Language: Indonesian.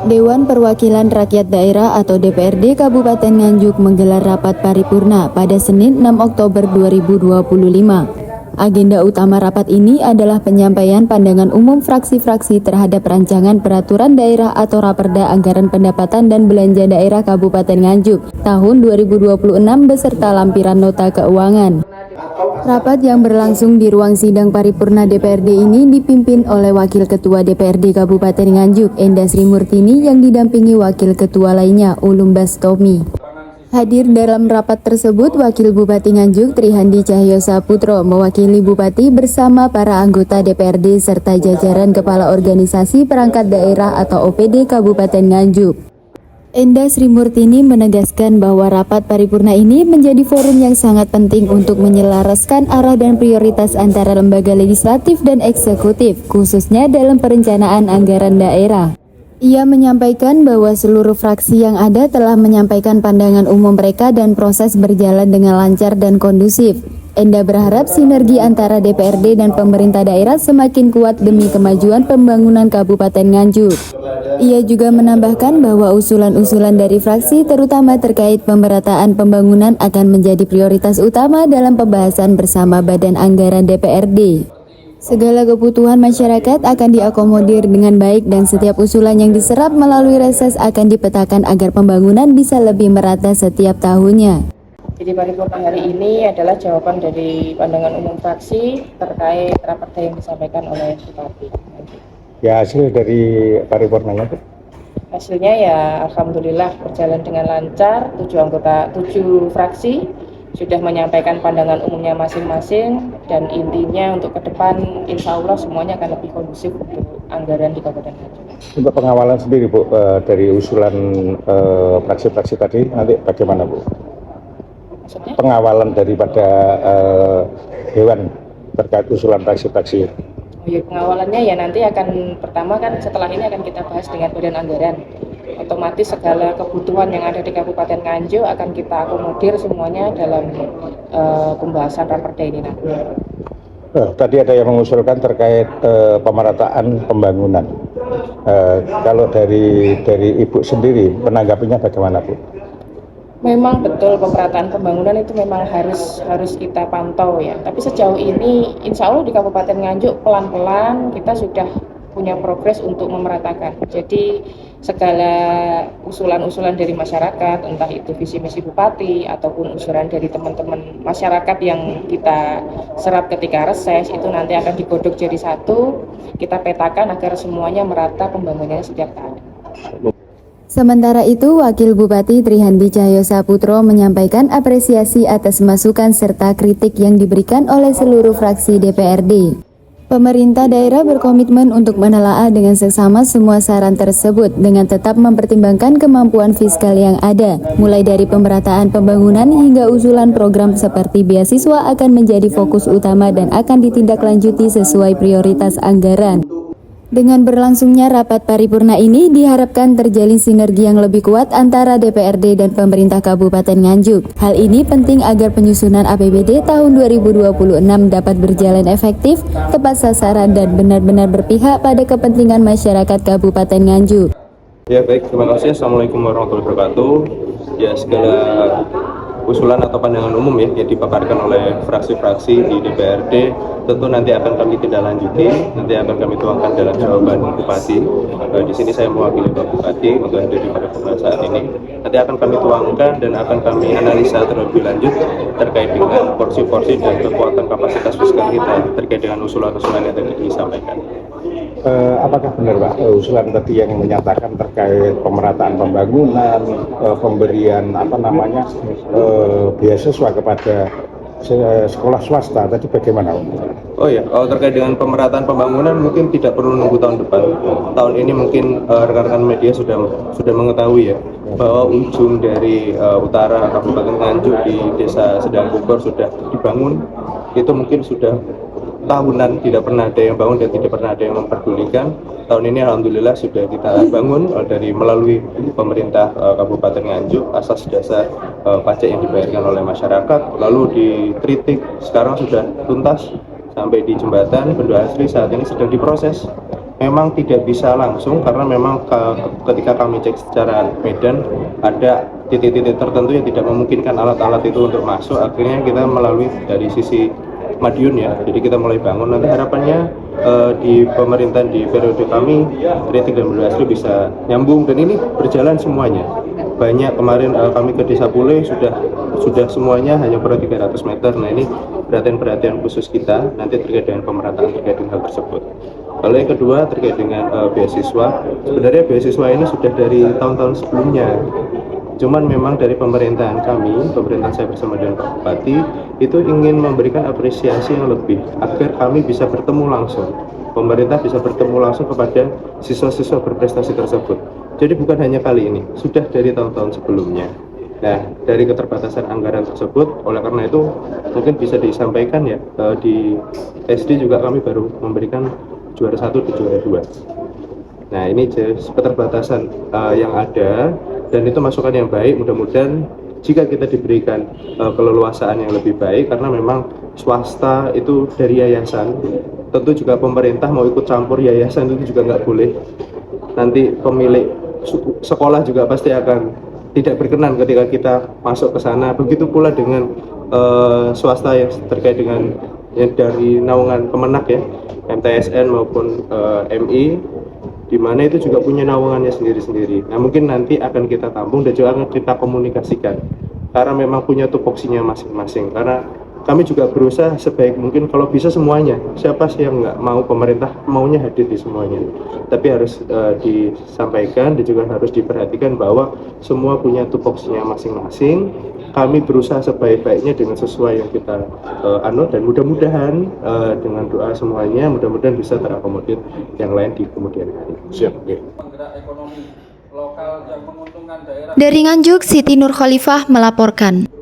Dewan Perwakilan Rakyat Daerah atau DPRD Kabupaten Nganjuk menggelar rapat paripurna pada Senin 6 Oktober 2025. Agenda utama rapat ini adalah penyampaian pandangan umum fraksi-fraksi terhadap rancangan peraturan daerah atau Raperda Anggaran Pendapatan dan Belanja Daerah Kabupaten Nganjuk tahun 2026 beserta lampiran nota keuangan. Rapat yang berlangsung di ruang sidang paripurna DPRD ini dipimpin oleh Wakil Ketua DPRD Kabupaten Nganjuk, Enda Sri Murtini, yang didampingi Wakil Ketua lainnya, Ulum Bastomi. Hadir dalam rapat tersebut Wakil Bupati Nganjuk, Trihandi Cahyo Saputro, mewakili Bupati bersama para anggota DPRD serta jajaran Kepala Organisasi Perangkat Daerah atau OPD Kabupaten Nganjuk. Enda Sri Murtini menegaskan bahwa rapat paripurna ini menjadi forum yang sangat penting untuk menyelaraskan arah dan prioritas antara lembaga legislatif dan eksekutif, khususnya dalam perencanaan anggaran daerah. Ia menyampaikan bahwa seluruh fraksi yang ada telah menyampaikan pandangan umum mereka dan proses berjalan dengan lancar dan kondusif. Enda berharap sinergi antara DPRD dan pemerintah daerah semakin kuat demi kemajuan pembangunan Kabupaten Nganjuk. Ia juga menambahkan bahwa usulan-usulan dari fraksi terutama terkait pemerataan pembangunan akan menjadi prioritas utama dalam pembahasan bersama Badan Anggaran DPRD. Segala kebutuhan masyarakat akan diakomodir dengan baik dan setiap usulan yang diserap melalui reses akan dipetakan agar pembangunan bisa lebih merata setiap tahunnya. Jadi paripurna hari ini adalah jawaban dari pandangan umum fraksi terkait raperda yang disampaikan oleh Bupati. Ya, hasil dari paripurnanya itu? Hasilnya ya alhamdulillah berjalan dengan lancar. 7 fraksi sudah menyampaikan pandangan umumnya masing-masing, dan intinya untuk ke depan insya Allah semuanya akan lebih kondusif untuk anggaran di Kabupaten Nganjuk. Untuk pengawalan sendiri Bu, dari usulan fraksi-fraksi tadi nanti bagaimana Bu? Maksudnya? Pengawalan daripada Dewan terkait usulan fraksi-fraksi. Ya, pengawalannya ya nanti akan pertama kan setelah ini akan kita bahas dengan Badan Anggaran. Otomatis segala kebutuhan yang ada di Kabupaten Nganjuk akan kita akomodir semuanya dalam pembahasan raperda ini nanti. Tadi ada yang mengusulkan terkait pemerataan pembangunan. Kalau dari Ibu sendiri menanggapinya bagaimana Bu? Memang betul pemerataan pembangunan itu memang harus kita pantau ya. Tapi sejauh ini insya Allah di Kabupaten Nganjuk pelan-pelan kita sudah punya progres untuk memeratakan. Jadi segala usulan-usulan dari masyarakat, entah itu visi misi Bupati ataupun usulan dari teman-teman masyarakat yang kita serap ketika reses, itu nanti akan digodok jadi satu, kita petakan agar semuanya merata pembangunannya setiap tahun. Sementara itu, Wakil Bupati Trihandi Cahyo Saputro menyampaikan apresiasi atas masukan serta kritik yang diberikan oleh seluruh fraksi DPRD. Pemerintah daerah berkomitmen untuk menelaah dengan seksama semua saran tersebut dengan tetap mempertimbangkan kemampuan fiskal yang ada, mulai dari pemerataan pembangunan hingga usulan program seperti beasiswa akan menjadi fokus utama dan akan ditindaklanjuti sesuai prioritas anggaran. Dengan berlangsungnya rapat paripurna ini diharapkan terjalin sinergi yang lebih kuat antara DPRD dan pemerintah Kabupaten Nganjuk. Hal ini penting agar penyusunan APBD tahun 2026 dapat berjalan efektif, tepat sasaran dan benar-benar berpihak pada kepentingan masyarakat Kabupaten Nganjuk. Ya baik, terima kasih. Assalamualaikum warahmatullahi wabarakatuh. Ya, segala usulan atau pandangan umum ya yang dipaparkan oleh fraksi-fraksi di DPRD tentu nanti akan kami tindak lanjuti, nanti akan kami tuangkan dalam jawaban Bupati. Di sini saya mewakili Pak Bupati untuk hadir pada pembahasan ini. Nanti akan kami tuangkan dan akan kami analisa terlebih lanjut terkait dengan porsi-porsi dan kekuatan kapasitas fiskal kita terkait dengan usulan-usulan yang tadi disampaikan. Apakah benar Pak usulan tadi yang menyatakan terkait pemerataan pembangunan, pemberian beasiswa kepada sekolah swasta tadi bagaimana? Oh ya, terkait dengan pemerataan pembangunan mungkin tidak perlu nunggu tahun depan. Tahun ini mungkin rekan-rekan media sudah mengetahui ya bahwa ujung dari utara Kabupaten Nganjuk di Desa Sedang Bogor sudah dibangun. Itu mungkin sudah tahunan tidak pernah ada yang bangun dan tidak pernah ada yang memperdulikan. Tahun ini alhamdulillah sudah kita bangun dari melalui pemerintah Kabupaten Nganjuk asas dasar pajak yang dibayarkan oleh masyarakat. Lalu di Tritik sekarang sudah tuntas sampai di jembatan Bendo Asri saat ini sedang diproses. memang tidak bisa langsung karena memang ketika kami cek secara medan ada titik-titik tertentu yang tidak memungkinkan alat-alat itu untuk masuk. Akhirnya kita melalui dari sisi Madiun ya, jadi kita mulai bangun. Nanti harapannya di pemerintahan di periode kami Kritik dan Bawaslu bisa nyambung dan ini berjalan semuanya. Banyak kemarin kami ke Desa Pule sudah semuanya hanya per 300 meter. Nah ini perhatian khusus kita nanti terkait dengan pemerataan terkait dengan hal tersebut. Lalu yang kedua terkait dengan beasiswa, sebenarnya beasiswa ini sudah dari tahun-tahun sebelumnya. Cuman memang dari pemerintahan saya bersama dengan Pak Bupati itu ingin memberikan apresiasi yang lebih agar kami bisa bertemu langsung. Pemerintah bisa bertemu langsung kepada siswa-siswa berprestasi tersebut. Jadi bukan hanya kali ini, sudah dari tahun-tahun sebelumnya. Nah, dari keterbatasan anggaran tersebut, oleh karena itu mungkin bisa disampaikan ya, di SD juga kami baru memberikan juara 1 dan juara 2. Nah, ini keterbatasan yang ada dan itu masukan yang baik. Mudah-mudahan jika kita diberikan keleluasaan yang lebih baik, karena memang swasta itu dari yayasan, tentu juga pemerintah mau ikut campur yayasan itu juga nggak boleh. Nanti pemilik sekolah juga pasti akan tidak berkenan ketika kita masuk ke sana. Begitu pula dengan swasta yang terkait dengan yang dari naungan Kemenak ya, MTSN maupun MI, di mana itu juga punya naungannya sendiri-sendiri. Nah mungkin nanti akan kita tampung dan juga akan kita komunikasikan karena memang punya tupoksinya masing-masing. Karena kami juga berusaha sebaik mungkin kalau bisa semuanya. Siapa sih yang nggak mau, pemerintah maunya hadir di semuanya. Tapi harus disampaikan dan juga harus diperhatikan bahwa semua punya tupoksinya masing-masing. Kami berusaha sebaik-baiknya dengan sesuai yang kita anut dan mudah-mudahan dengan doa semuanya mudah-mudahan bisa terakomodir yang lain di kemudian hari. Siap. Okay. Dari Nganjuk, Siti Nur Khalifah melaporkan.